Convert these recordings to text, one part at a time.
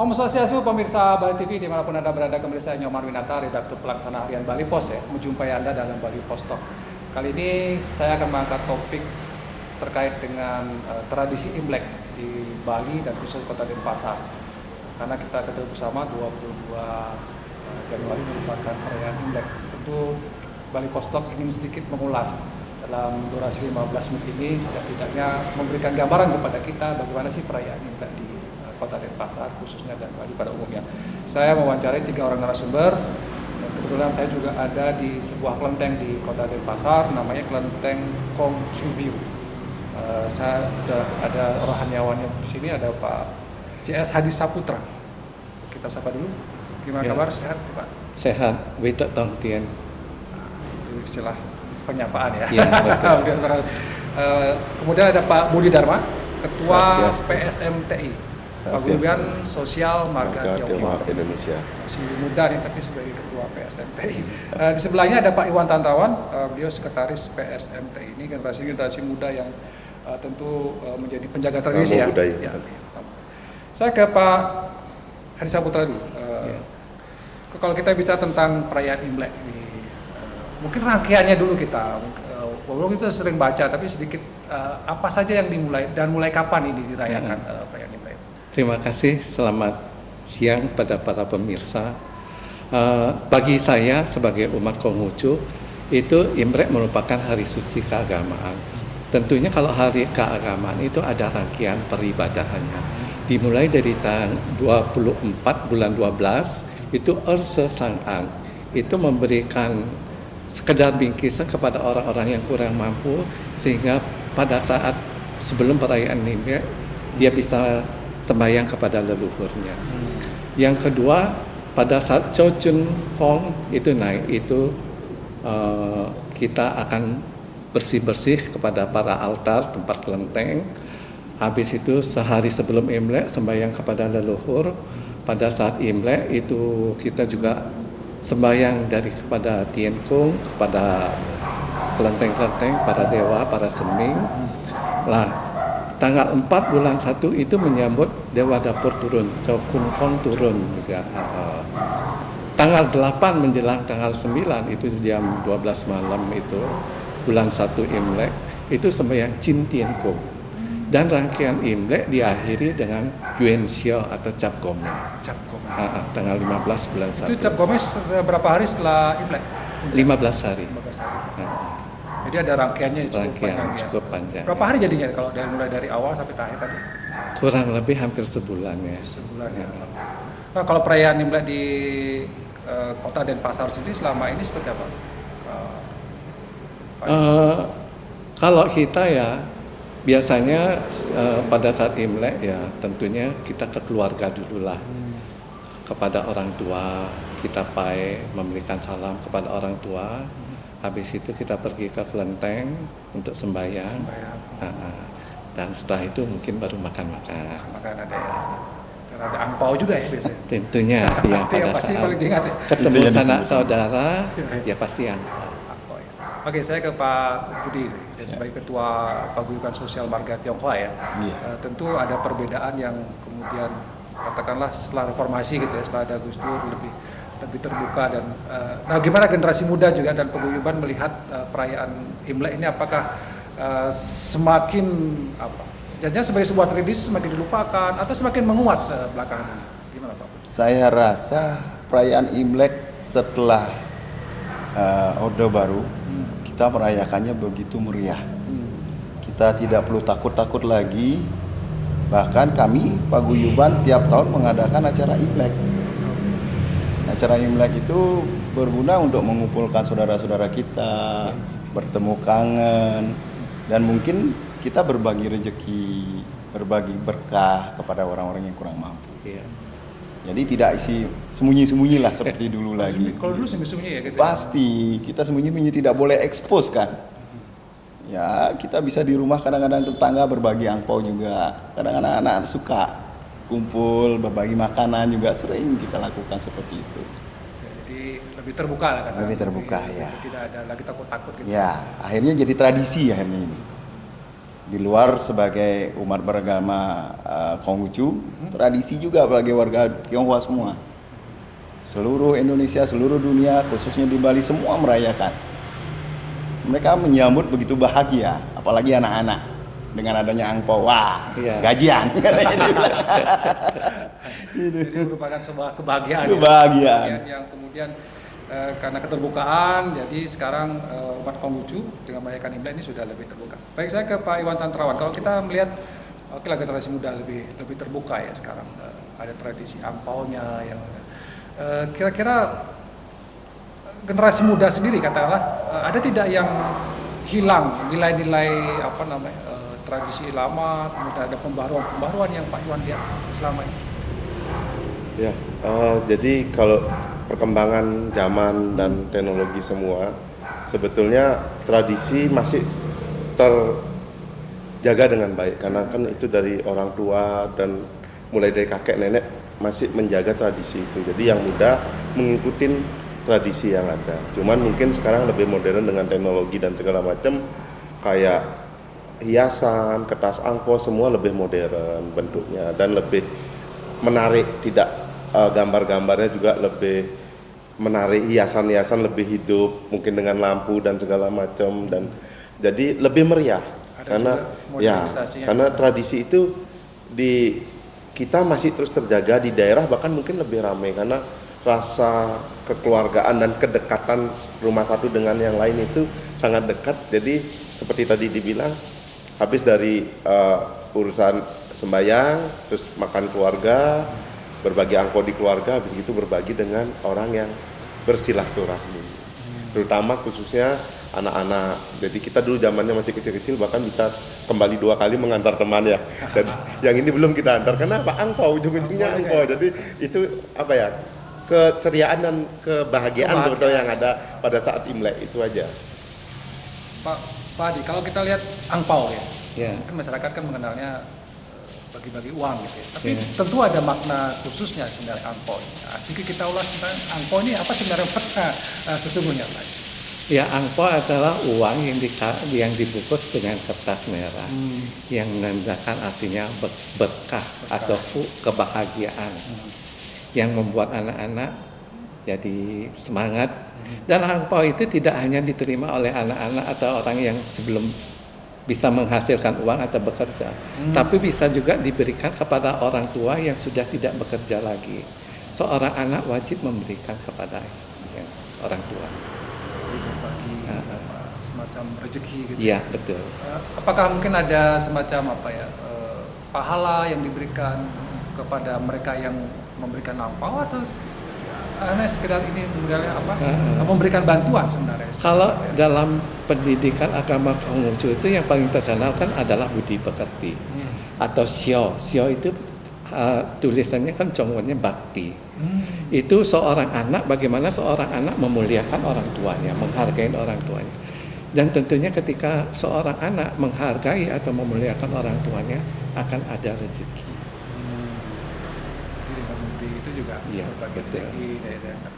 Om Swastiastu, pemirsa Bali TV dimanapun Anda berada, kembali saya Nyoman Winata, redaktur pelaksana harian Bali Pos ya, menjumpai Anda dalam Bali Pos Talk. Kali ini saya akan mengangkat topik terkait dengan tradisi Imlek di Bali dan khusus Kota Denpasar. Karena kita ketahui bersama 22 Januari merupakan perayaan Imlek. Tentu Bali Pos Talk ingin sedikit mengulas dalam durasi 15 menit ini, setidaknya memberikan gambaran kepada kita bagaimana sih perayaan Imlek di Kota Denpasar khususnya dan Bali pada umumnya. Saya mewawancarai 3 orang narasumber. Kebetulan saya juga ada di sebuah kelenteng di Kota Denpasar, namanya Kelenteng Kongcubiu. Saya sudah ada rohaniawannya di sini, ada Pak CS Hadi Saputra. Kita sapa dulu. Gimana kabar? Sehat, Pak? Sehat, Wita Tong Tien. Itu istilah penyapaan ya. Ya, betul. Kemudian ada Pak Budi Dharma, Ketua PSMTI. Paguyuban Sosial Marga Tiongkok Indonesia. Masih muda nih tapi sebagai ketua PSMTI. Di sebelahnya ada Pak Iwan Tantawan, beliau sekretaris PSMTI. Ini generasi muda yang tentu menjadi penjaga tradisi ya. Ya. Saya ke Pak Hadi Saputra dulu. Kalau kita bicara tentang perayaan Imlek ini, mungkin rangkaiannya dulu kita. Walaupun kita sering baca, tapi sedikit apa saja yang dimulai dan mulai kapan ini dirayakan perayaan Imlek? Terima kasih, selamat siang pada para pemirsa. Bagi saya sebagai umat Konghucu, itu Imlek merupakan hari suci keagamaan. Tentunya kalau hari keagamaan itu ada rangkaian peribadahannya. Dimulai dari tanggal 24 bulan 12, itu Erse Sang'an. Itu memberikan sekedar bingkisan kepada orang-orang yang kurang mampu, sehingga pada saat sebelum perayaan Imlek, dia bisa sembahyang kepada leluhurnya. Yang kedua, pada saat Cho Chun Kong itu naik, itu kita akan bersih-bersih kepada para altar tempat kelenteng. Habis itu sehari sebelum Imlek sembahyang kepada leluhur. Pada saat Imlek itu kita juga sembahyang dari kepada Tien Kung, kepada kelenteng-kelenteng, para dewa, para seming. Lah, tanggal 4 bulan 1 itu menyambut Dewa Dapur turun, Cho Kun Kong turun juga. Tanggal 8 menjelang tanggal 9 itu jam 12 malam itu bulan 1 Imlek itu sembahyang Chin Tien Kung. Dan rangkaian Imlek diakhiri dengan Yuan Xiao atau Cap Gome. Cap Gome. Tanggal 15 bulan 1. Itu Cap Gome berapa hari setelah Imlek? 15 hari. 15 hari. Jadi ada rangkaiannya cukup panjang. Berapa hari jadinya kalau mulai dari awal sampai akhir tadi? Kurang lebih hampir sebulan ya. Sebulan ya. Nah, kalau perayaan Imlek di Kota Denpasar sendiri selama ini seperti apa? Kalau kita ya biasanya pada saat Imlek ya tentunya kita ke keluarga dulu lah. Kepada orang tua kita memberikan salam kepada orang tua. Habis itu kita pergi ke kelenteng untuk sembahyang. Dan setelah itu mungkin baru makan-makan. Makan ada ya. Karena ada angpau juga ya biasanya. Tentunya yang pada pasti saat paling diingat ya. ketemu sanak saudara ya pasti angpau. Oke, saya ke Pak Budi sebagai Ketua Paguyuban Sosial Marga Tionghoa ya. Tentu ada perbedaan yang kemudian katakanlah setelah reformasi gitu ya, setelah ada Gus Dur lebih terbuka dan nah gimana generasi muda juga dan paguyuban melihat perayaan Imlek ini, apakah semakin jadinya sebagai sebuah tradisi semakin dilupakan atau semakin menguat belakangan ini? Gimana Pak? Saya rasa perayaan Imlek setelah Orde Baru kita merayakannya begitu meriah. Kita tidak perlu takut-takut lagi. Bahkan kami paguyuban tiap tahun mengadakan acara Imlek. Acara Imlek itu berguna untuk mengumpulkan saudara-saudara kita, bertemu kangen, dan mungkin kita berbagi rezeki, berbagi berkah kepada orang-orang yang kurang mampu. Jadi tidak isi sembunyi-sembunyi lah seperti dulu lagi. Kalau dulu sembunyi-sembunyi ya gitu. Pasti kita sembunyi-sembunyi, tidak boleh expose kan. Ya kita bisa di rumah kadang-kadang tetangga berbagi angpau juga. Kadang-kadang anak-anak suka kumpul, berbagi makanan juga sering kita lakukan seperti itu. Jadi lebih terbuka lah kan. Lebih terbuka ya. Tidak ada lagi takut-takut gitu. Ya, akhirnya jadi tradisi akhirnya ini. Di luar sebagai umat beragama Konghucu, tradisi juga bagi warga Tionghoa semua. Seluruh Indonesia, seluruh dunia, khususnya di Bali semua merayakan. Mereka menyambut begitu bahagia, apalagi anak-anak dengan adanya angpau. Wah, Iya. gajian. Jadi merupakan sebuah kebahagiaan. Kebahagiaan. Yang kemudian karena keterbukaan, jadi sekarang umat Konghucu dengan merayakan Imlek ini sudah lebih terbuka. Baik, saya ke Pak Iwan Tantrawan. Kalau kita melihat, oke lah, generasi muda lebih terbuka ya sekarang. Ada tradisi angpaunya yang kira-kira generasi muda sendiri katakanlah ada tidak yang hilang nilai-nilai tradisi lama, kemudian ada pembaruan yang Pak Iwan lihat selama ini? Ya, jadi kalau perkembangan zaman dan teknologi semua, sebetulnya tradisi masih terjaga dengan baik karena kan itu dari orang tua dan mulai dari kakek nenek masih menjaga tradisi itu. Jadi yang muda mengikuti tradisi yang ada. Cuman mungkin sekarang lebih modern dengan teknologi dan segala macam, kayak hiasan, kertas angpau semua lebih modern bentuknya dan lebih menarik, tidak gambar-gambarnya juga lebih menarik, hiasan-hiasan lebih hidup, mungkin dengan lampu dan segala macam, dan jadi lebih meriah. Ada Karena tradisi itu di kita masih terus terjaga di daerah, bahkan mungkin lebih ramai karena rasa kekeluargaan dan kedekatan rumah satu dengan yang lain itu sangat dekat. Jadi seperti tadi dibilang, habis dari urusan sembahyang, terus makan keluarga, berbagi angpau di keluarga, habis itu berbagi dengan orang yang bersilaturahmi, terutama khususnya anak-anak. Jadi kita dulu zamannya masih kecil-kecil bahkan bisa kembali 2 kali mengantar teman ya. Dan yang ini belum kita antar, kenapa? Angpau, ujung-ujungnya angpau. Jadi itu apa ya, keceriaan dan kebahagiaan sebetulnya yang ada pada saat Imlek itu aja. Pak Adi, kalau kita lihat angpau ya, Ya. kan masyarakat kan mengenalnya bagi-bagi uang gitu ya. Tapi tentu ada makna khususnya sebenarnya angpau. Nah, sedikit kita ulas tentang angpau ini, apa sebenarnya makna sesungguhnya, Pak? Ya, angpau adalah uang yang dibungkus dengan kertas merah, yang menandakan artinya berkah atau kebahagiaan, yang membuat anak-anak jadi semangat. Dan angpau itu tidak hanya diterima oleh anak-anak atau orang yang sebelum bisa menghasilkan uang atau bekerja, tapi bisa juga diberikan kepada orang tua yang sudah tidak bekerja lagi. Seorang anak wajib memberikan kepada orang tua. Bagi semacam rezeki gitu. Iya, betul. Apakah mungkin ada semacam pahala yang diberikan kepada mereka yang memberikan angpau, atau hanya sekedar ini modalnya memberikan bantuan sebenarnya? Kalau dalam pendidikan agama Konghucu itu yang paling terkenal kan adalah budi pekerti atau sio. Sio itu tulisannya kan contohnya bakti. Itu seorang anak, bagaimana seorang anak memuliakan orang tuanya, menghargai orang tuanya. Dan tentunya ketika seorang anak menghargai atau memuliakan orang tuanya, akan ada rezeki. Jadi dengan memberi itu juga berbagi rezeki,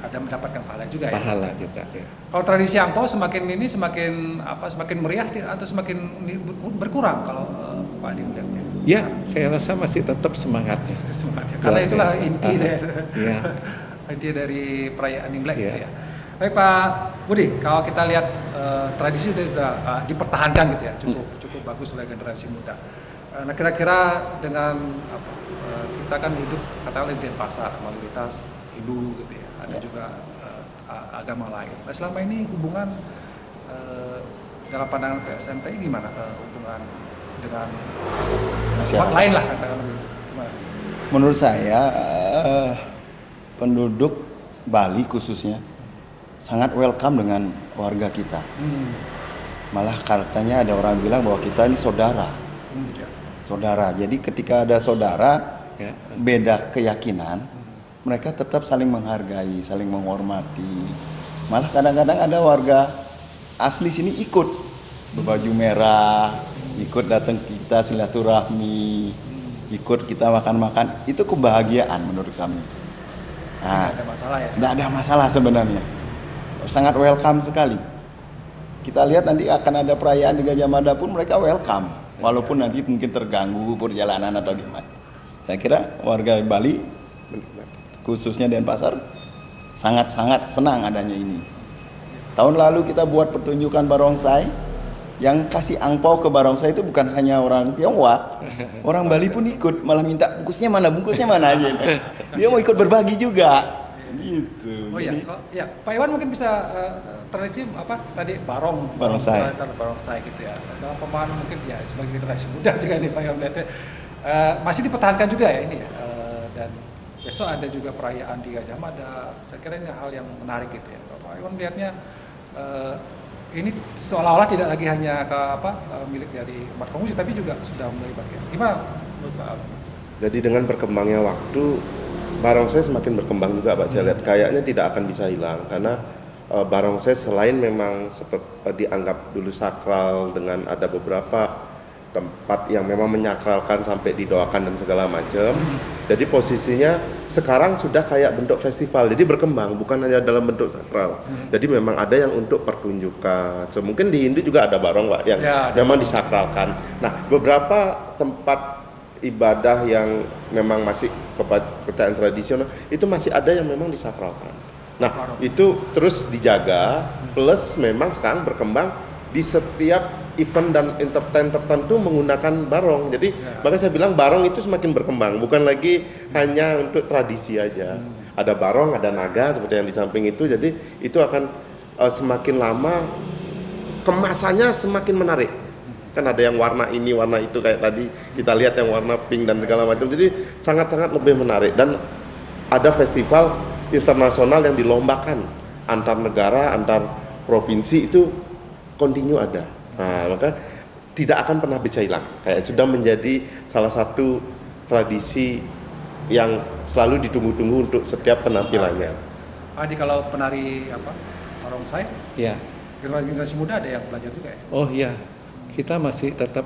ada mendapatkan pahala juga ya. Pahala juga. Ya. Kalau tradisi angpau semakin meriah atau semakin berkurang kalau Pak Adi melihatnya? Ya, saya rasa masih tetap semangatnya. Karena itulah inti dari dari perayaan Imlek gitu ya. Ya. Baik Pak Budi, kalau kita lihat tradisi sudah dipertahankan gitu ya, cukup bagus oleh generasi muda. Nah kira-kira dengan kita kan hidup katakanlah di Denpasar, mayoritas Hindu gitu ya, ada juga agama lain. Nah selama ini hubungan dalam pandangan PSMPI gimana hubungan dengan umat lain lah katakanlah begitu? Gimana? Menurut saya penduduk Bali khususnya sangat welcome dengan warga kita. Malah katanya ada orang bilang bahwa kita ini saudara. Saudara. Jadi ketika ada saudara beda keyakinan, mereka tetap saling menghargai, saling menghormati. Malah kadang-kadang ada warga asli sini ikut berbaju merah, ikut datang kita silaturahmi, ikut kita makan-makan. Itu kebahagiaan menurut kami. Nah, tidak ada masalah ya? Tidak ada masalah sebenarnya. Sangat welcome sekali. Kita lihat nanti akan ada perayaan di Gajah Mada pun mereka welcome. walaupun nanti mungkin terganggu perjalanan atau gimana. Saya kira warga Bali khususnya Denpasar sangat-sangat senang adanya ini. Tahun lalu kita buat pertunjukan barongsai, yang kasih angpau ke barongsai itu bukan hanya orang Tionghoa, orang Bali pun ikut, malah minta bungkusnya mana aja. Dia mau ikut berbagi juga. Gitu. Oh iya, ya Pak Iwan mungkin bisa tradisi apa tadi barongsai gitu ya. Dalam pemahaman mungkin ya sebagai generasi muda juga nih Pak Iwan melihatnya masih dipertahankan juga ya ini ya. Dan besok ada juga perayaan di Gajah Mada. Saya kira ini hal yang menarik gitu ya. Pak Iwan melihatnya ini seolah-olah tidak lagi hanya milik dari umat Konghucu, tapi juga sudah mulai bagian. Gimana menurut Pak? Jadi dengan berkembangnya waktu, barongsai semakin berkembang juga Pak. Saya lihat kayaknya tidak akan bisa hilang karena barongsai selain memang seperti dianggap dulu sakral dengan ada beberapa tempat yang memang menyakralkan sampai didoakan dan segala macam. Jadi posisinya sekarang sudah kayak bentuk festival. Jadi berkembang bukan hanya dalam bentuk sakral. Jadi memang ada yang untuk pertunjukan. So, mungkin di Hindu juga ada barong Pak yang memang disakralkan. Nah, beberapa tempat ibadah yang memang masih kepercayaan tradisional itu masih ada yang memang disakralkan. Nah, itu terus dijaga plus memang sekarang berkembang di setiap event dan entertain tertentu menggunakan barong. Jadi makanya saya bilang barong itu semakin berkembang, bukan lagi hanya untuk tradisi aja. Ada barong, ada naga seperti yang di samping itu. Jadi itu akan semakin lama kemasannya semakin menarik. Kan ada yang warna ini, warna itu kayak tadi kita lihat yang warna pink dan segala macam. Jadi sangat-sangat lebih menarik dan ada festival internasional yang dilombakan antar negara, antar provinsi itu kontinu ada. Nah, maka tidak akan pernah bisa hilang. Kayak sudah menjadi salah satu tradisi yang selalu ditunggu-tunggu untuk setiap penampilannya. Adi, kalau penari barongsai, Ya. generasi muda ada yang belajar juga ya? Oh iya, kita masih tetap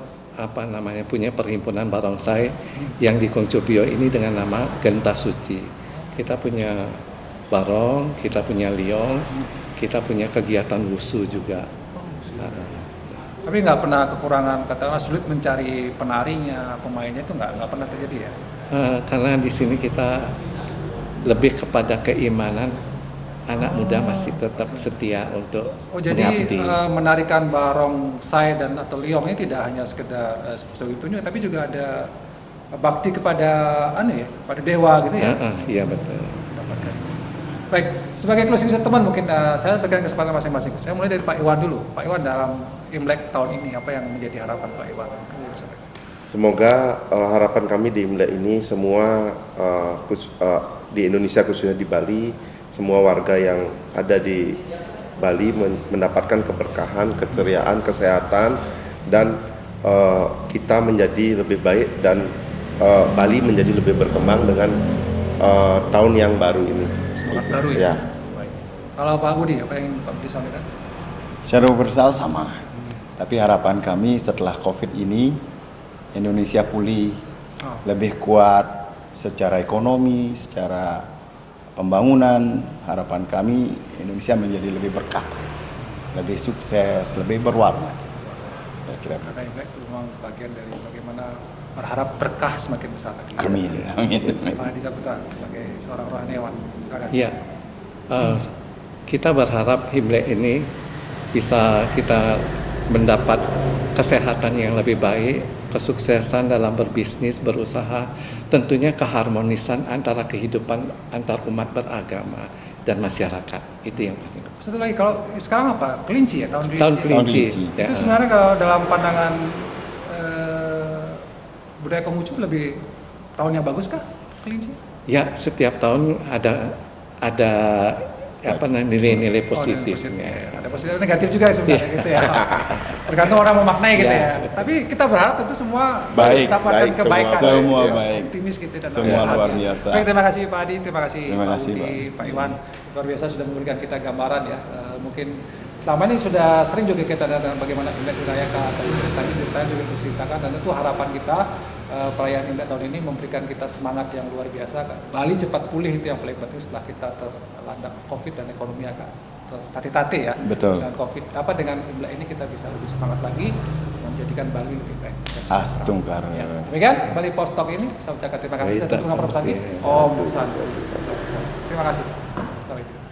punya perhimpunan barongsai yang di Kongcubio ini dengan nama Genta Suci. Kita punya barong, kita punya liong, kita punya kegiatan wushu juga. Tapi nggak pernah kekurangan, katakanlah sulit mencari penarinya, pemainnya itu nggak pernah terjadi ya? Karena di sini kita lebih kepada keimanan, anak muda masih tetap setia untuk jadi menarikan barongsai dan atau liong ini tidak hanya sekedar sebagai tunjuk, tapi juga ada bakti kepada pada dewa gitu ya? Iya betul. Baik, sebagai closing statement mungkin saya berikan kesempatan masing-masing. Saya mulai dari Pak Iwan dulu. Pak Iwan, dalam Imlek tahun ini apa yang menjadi harapan Pak Iwan? Semoga harapan kami di Imlek ini semua di Indonesia khususnya di Bali, semua warga yang ada di Bali mendapatkan keberkahan, keceriaan, kesehatan, dan kita menjadi lebih baik dan Bali menjadi lebih berkembang dengan tahun yang baru ini. Semangat baru ya? Baik. Kalau Pak Budi, apa yang Pak Budi sampaikan? Secara universal sama. Tapi harapan kami setelah COVID ini Indonesia pulih, lebih kuat secara ekonomi, secara pembangunan. Harapan kami Indonesia menjadi lebih berkah, lebih sukses, lebih berwarna. Kira-kira. Karena Imlek itu memang bagian dari bagaimana berharap berkah semakin besar lagi. Amin, amin. Pak Adi Saputra sebagai seorang rohaniawan, silakan. Iya, kita berharap Imlek ini bisa kita mendapat kesehatan yang lebih baik, kesuksesan dalam berbisnis, berusaha, tentunya keharmonisan antara kehidupan antar umat beragama dan masyarakat. Itu yang penting. Satu lagi, kalau sekarang apa? Kelinci ya, tahun kelinci. Tahun kelinci. Kelinci. Itu sebenarnya kalau dalam pandangan budaya Konghucu lebih tahun yang bagus kah kelinci? Ya, setiap tahun ada nilai-nilai positifnya. Ada positif negatif juga sebenarnya gitu ya. Tergantung orang memaknai gitu ya. Tapi kita berharap tentu semua mendapatkan kebaikan. Semua ya, baik. Optimis gitu dan Semua luar biasa. Baik, terima kasih Pak Adi, terima kasih Terima Pak kasih, Budi, Pak. Pak Iwan. Luar biasa sudah memberikan kita gambaran ya. Mungkin selama ini sudah sering juga kita datang bagaimana Imlek dirayakan, tadi juga diceritakan, dan tentu harapan kita perayaan Imlek tahun ini memberikan kita semangat yang luar biasa. Bali cepat pulih, itu yang paling penting setelah kita terlanda COVID dan ekonomi agak tati-tati ya. Betul. Dengan COVID, dengan Imlek ini kita bisa lebih semangat lagi menjadikan Bali lebih baik. Astungkar. Ya, demikian Bali Post Talk ini. Saya ucapkan terima kasih. Saya tutup dengan pesan lagi. Om Santi. Terima kasih. Sampai jumpa.